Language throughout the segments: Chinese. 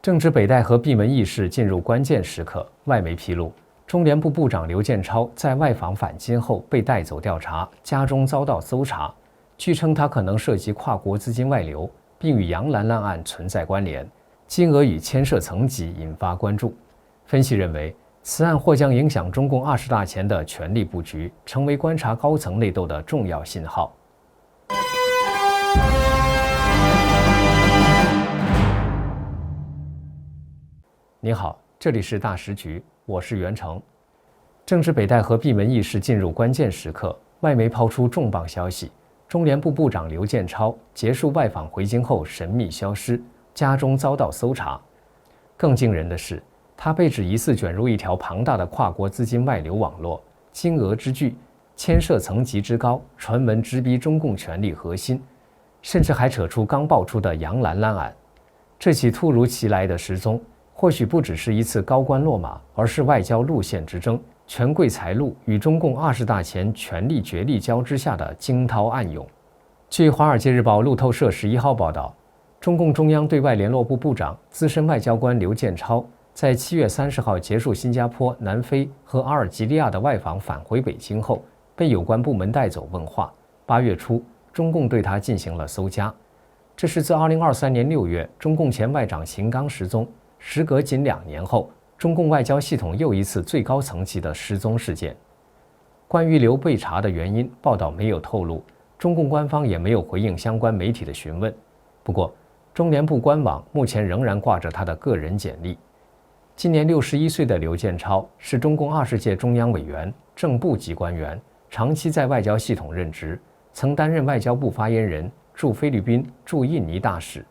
正值北戴河闭门议事进入关键时刻，外媒披露，中联部部长刘建超在外访返京后被带走调查，家中遭到搜查。据称，他可能涉及跨国资金外流，并与杨兰兰案存在关联，金额与牵涉层级引发关注。分析认为，此案或将影响中共20大前的权力布局，成为观察高层内斗的重要信号。你好，这里是大时局，我是袁成。正值北戴河闭门议事进入关键时刻，外媒抛出重磅消息：中联部部长刘建超结束外访回京后神秘消失，家中遭到搜查。更惊人的是，他被指疑似卷入一条庞大的跨国资金外流网络，金额之巨，牵涉层级之高，传闻直逼中共权力核心，甚至还扯出刚爆出的杨兰兰案。这起突如其来的失踪，或许不只是一次高官落马，而是外交路线之争，权贵财路与中共20大前权力角力交织下的惊涛暗涌。据《华尔街日报》路透社11号报道，中共中央对外联络部部长、资深外交官刘建超在7月30号结束新加坡、南非和阿尔及利亚的外访返回北京后，被有关部门带走问话。8月初，中共对他进行了搜家。这是自2023年6月中共前外长秦刚失踪，时隔仅2年后，中共外交系统又一次最高层级的失踪事件。关于刘被查的原因，报道没有透露，中共官方也没有回应相关媒体的询问。不过，中联部官网目前仍然挂着他的个人简历。今年61岁的刘建超是中共20届中央委员、正部级官员，长期在外交系统任职，曾担任外交部发言人、驻菲律宾、驻印尼大使。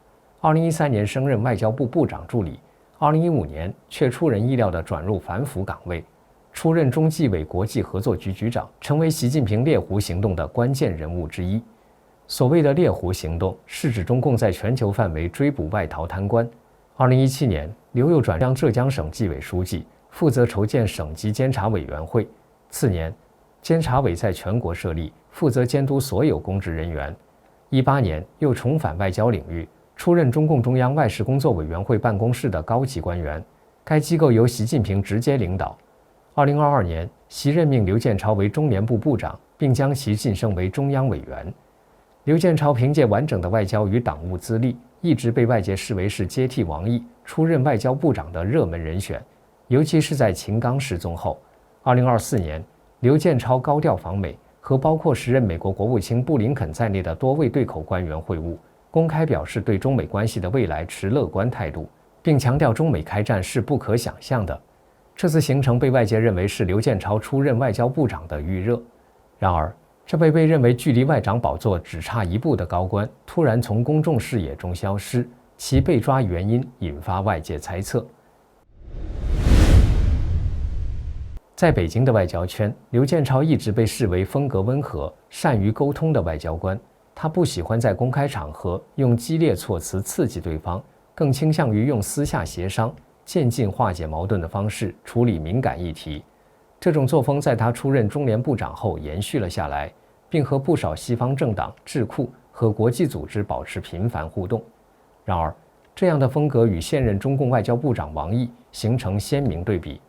2013年升任外交部部长助理，2015年却出人意料地转入反腐岗位，出任中纪委国际合作局局长，成为习近平猎狐行动的关键人物之一。所谓的猎狐行动，是指中共在全球范围追捕外逃贪官。2017年，刘又转任浙江省纪委书记，负责筹建省级监察委员会。次年，监察委在全国设立，负责监督所有公职人员。18年，又重返外交领域，出任中共中央外事工作委员会办公室的高级官员，该机构由习近平直接领导。2022年，习任命刘建超为中联部部长，并将其晋升为中央委员。刘建超凭借完整的外交与党务资历，一直被外界视为是接替王毅出任外交部长的热门人选，尤其是在秦刚失踪后。2024年，刘建超高调访美，和包括时任美国国务卿布林肯在内的多位对口官员会晤，公开表示对中美关系的未来持乐观态度，并强调中美开战是不可想象的。这次行程被外界认为是刘建超出任外交部长的预热。然而，这位被认为距离外长宝座只差一步的高官突然从公众视野中消失，其被抓原因引发外界猜测。在北京的外交圈，刘建超一直被视为风格温和、善于沟通的外交官。他不喜欢在公开场合用激烈措辞刺激对方，更倾向于用私下协商、渐进化解矛盾的方式处理敏感议题。这种作风在他出任中联部长后延续了下来，并和不少西方政党、智库和国际组织保持频繁互动。然而，这样的风格与现任中共外交部长王毅形成鲜明对比。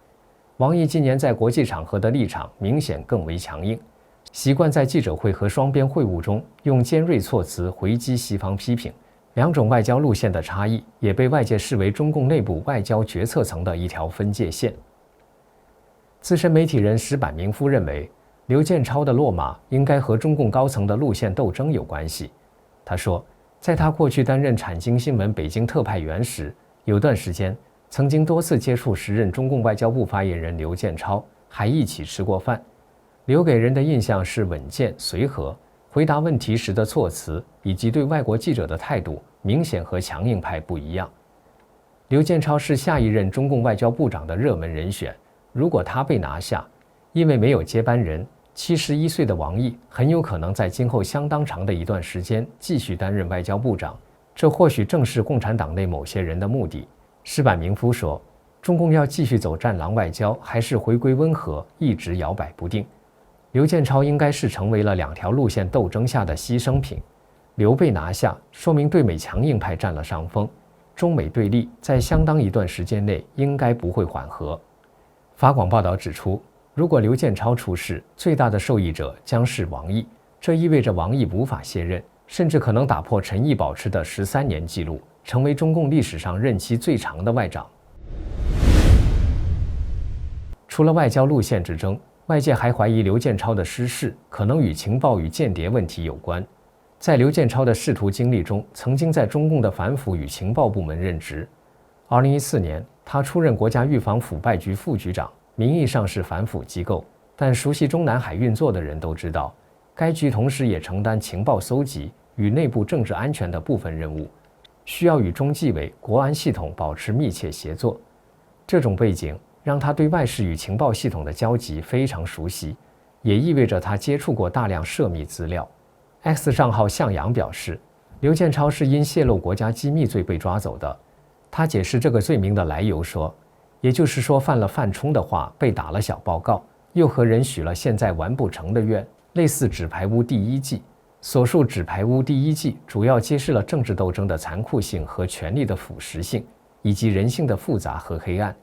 王毅今年在国际场合的立场明显更为强硬，习惯在记者会和双边会晤中用尖锐措辞回击西方批评。两种外交路线的差异也被外界视为中共内部外交决策层的一条分界线。资深媒体人石板明夫认为，刘建超的落马应该和中共高层的路线斗争有关系。他说，在他过去担任产经新闻北京特派员时，有段时间曾经多次接触时任中共外交部发言人刘建超，还一起吃过饭。留给人的印象是稳健随和，回答问题时的措辞以及对外国记者的态度明显和强硬派不一样。刘建超是下一任中共外交部长的热门人选，如果他被拿下，因为没有接班人，71岁的王毅很有可能在今后相当长的一段时间继续担任外交部长，这或许正是共产党内某些人的目的。石板明夫说，中共要继续走战狼外交，还是回归温和，一直摇摆不定。刘建超应该是成为了两条路线斗争下的牺牲品。刘被拿下，说明对美强硬派占了上风，中美对立在相当一段时间内应该不会缓和。法广报道指出，如果刘建超出事，最大的受益者将是王毅，这意味着王毅无法卸任，甚至可能打破陈毅保持的13年纪录，成为中共历史上任期最长的外长。除了外交路线之争，外界还怀疑刘建超的失势可能与情报与间谍问题有关。在刘建超的仕途经历中，曾经在中共的反腐与情报部门任职。2014年，他出任国家预防腐败局副局长，名义上是反腐机构，但熟悉中南海运作的人都知道，该局同时也承担情报搜集与内部政治安全的部分任务，需要与中纪委、国安系统保持密切协作。这种背景让他对外事与情报系统的交集非常熟悉，也意味着他接触过大量涉密资料。X 账号向阳表示，刘建超是因泄露国家机密罪被抓走的。他解释这个罪名的来由说，也就是说犯了犯冲的话被打了小报告，又和人许了现在完不成的愿，类似纸牌屋第1季。所述纸牌屋第1季主要揭示了政治斗争的残酷性和权力的腐蚀性，以及人性的复杂和黑暗。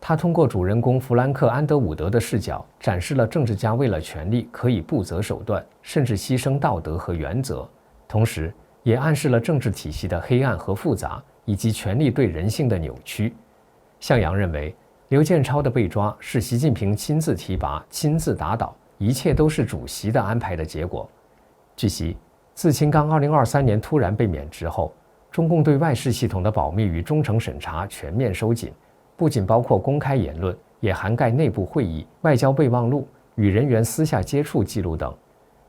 他通过主人公弗兰克·安德伍德的视角，展示了政治家为了权力可以不择手段，甚至牺牲道德和原则，同时也暗示了政治体系的黑暗和复杂，以及权力对人性的扭曲。向阳认为，刘建超的被抓是习近平亲自提拔、亲自打倒，一切都是主席的安排的结果。据悉，自秦刚2023年突然被免职后，中共对外事系统的保密与忠诚审查全面收紧，不仅包括公开言论，也涵盖内部会议、外交备忘录与人员私下接触记录等。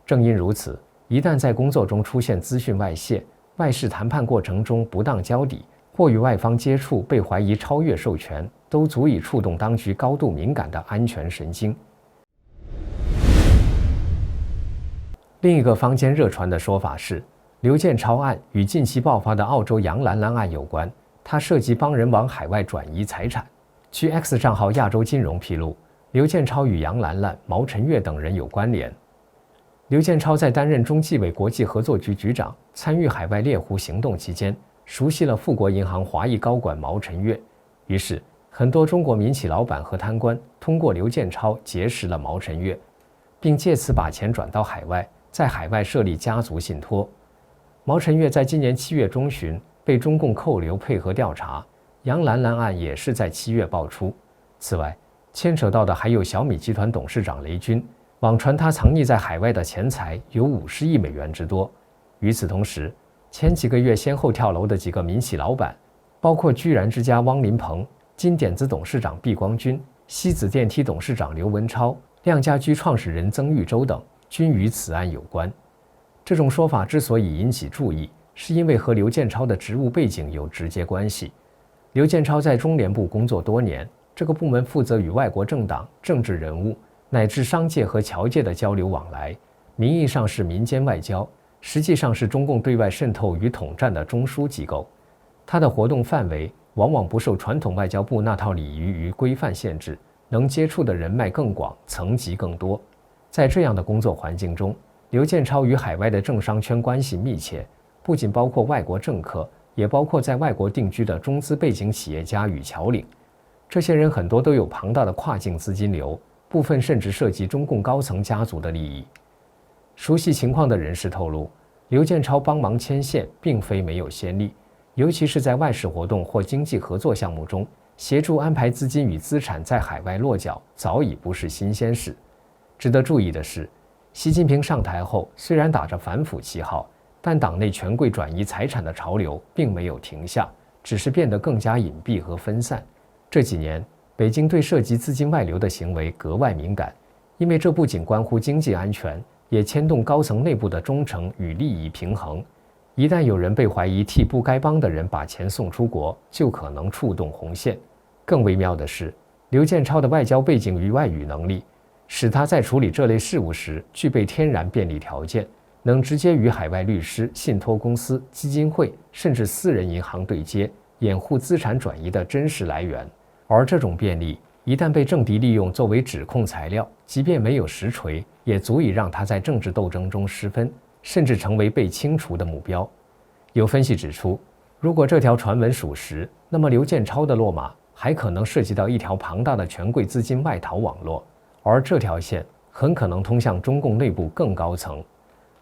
正因如此，一旦在工作中出现资讯外泄、外事谈判过程中不当交底，或与外方接触被怀疑超越授权，都足以触动当局高度敏感的安全神经。另一个坊间热传的说法是，刘建超案与近期爆发的澳洲杨兰兰案有关，它涉及帮人往海外转移财产。据 X 账号亚洲金融披露，刘建超与杨兰兰、毛晨月等人有关联。刘建超在担任中纪委国际合作局局长、参与海外猎狐行动期间，熟悉了富国银行华裔高管毛晨月，于是很多中国民企老板和贪官通过刘建超结识了毛晨月，并借此把钱转到海外，在海外设立家族信托。毛晨月在今年7月中旬被中共扣留配合调查，杨兰兰案也是在7月爆出。此外，牵扯到的还有小米集团董事长雷军，网传他藏匿在海外的钱财有50亿美元之多。与此同时，前几个月先后跳楼的几个民企老板，包括居然之家汪林鹏、金点子董事长毕光军、西子电梯董事长刘文超、亮家居创始人曾玉洲等，均与此案有关。这种说法之所以引起注意，是因为和刘建超的职务背景有直接关系。刘建超在中联部工作多年，这个部门负责与外国政党、政治人物乃至商界和侨界的交流往来，名义上是民间外交，实际上是中共对外渗透与统战的中枢机构。它的活动范围往往不受传统外交部那套礼仪与规范限制，能接触的人脉更广，层级更多。在这样的工作环境中，刘建超与海外的政商圈关系密切，不仅包括外国政客，也包括在外国定居的中资背景企业家与侨领。这些人很多都有庞大的跨境资金流，部分甚至涉及中共高层家族的利益。熟悉情况的人士透露，刘建超帮忙牵线并非没有先例，尤其是在外事活动或经济合作项目中，协助安排资金与资产在海外落脚，早已不是新鲜事。值得注意的是，习近平上台后，虽然打着反腐旗号，但党内权贵转移财产的潮流并没有停下，只是变得更加隐蔽和分散。这几年，北京对涉及资金外流的行为格外敏感，因为这不仅关乎经济安全，也牵动高层内部的忠诚与利益平衡。一旦有人被怀疑替不该帮的人把钱送出国，就可能触动红线。更微妙的是，刘建超的外交背景与外语能力，使他在处理这类事务时具备天然便利条件，能直接与海外律师、信托公司、基金会甚至私人银行对接，掩护资产转移的真实来源。而这种便利一旦被政敌利用作为指控材料，即便没有实锤，也足以让他在政治斗争中失分，甚至成为被清除的目标。有分析指出，如果这条传闻属实，那么刘建超的落马还可能涉及到一条庞大的权贵资金外逃网络，而这条线很可能通向中共内部更高层。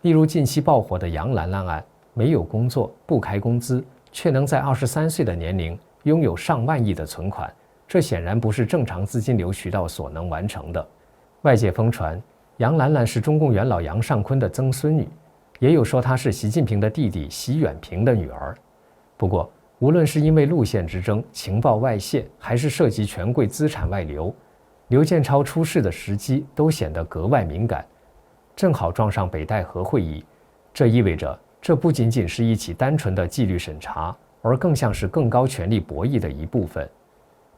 例如近期爆火的杨兰兰案，没有工作，不开工资，却能在23岁的年龄拥有上万亿的存款，这显然不是正常资金流渠道所能完成的。外界疯传杨兰兰是中共元老杨尚昆的曾孙女，也有说她是习近平的弟弟习远平的女儿。不过，无论是因为路线之争、情报外泄，还是涉及权贵资产外流，刘建超出事的时机都显得格外敏感。正好撞上北戴河会议，这意味着这不仅仅是一起单纯的纪律审查，而更像是更高权力博弈的一部分。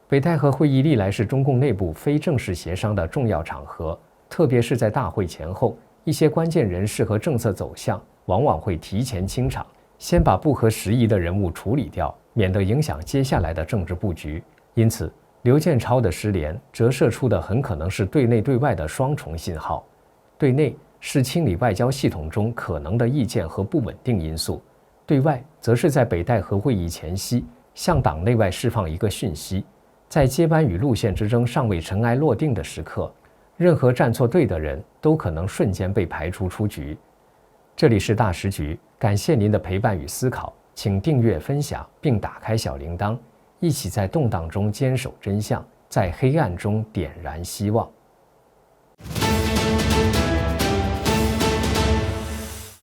北戴河会议历来是中共内部非正式协商的重要场合，特别是在大会前后，一些关键人士和政策走向往往会提前清场，先把不合时宜的人物处理掉，免得影响接下来的政治布局。因此，刘建超的失联折射出的很可能是对内对外的双重信号。对内是清理外交系统中可能的意见和不稳定因素，对外则是在北戴河会议前夕向党内外释放一个讯息，在接班与路线之争尚未尘埃落定的时刻，任何站错队的人都可能瞬间被排除出局。这里是大时局，感谢您的陪伴与思考，请订阅分享并打开小铃铛，一起在动荡中坚守真相，在黑暗中点燃希望。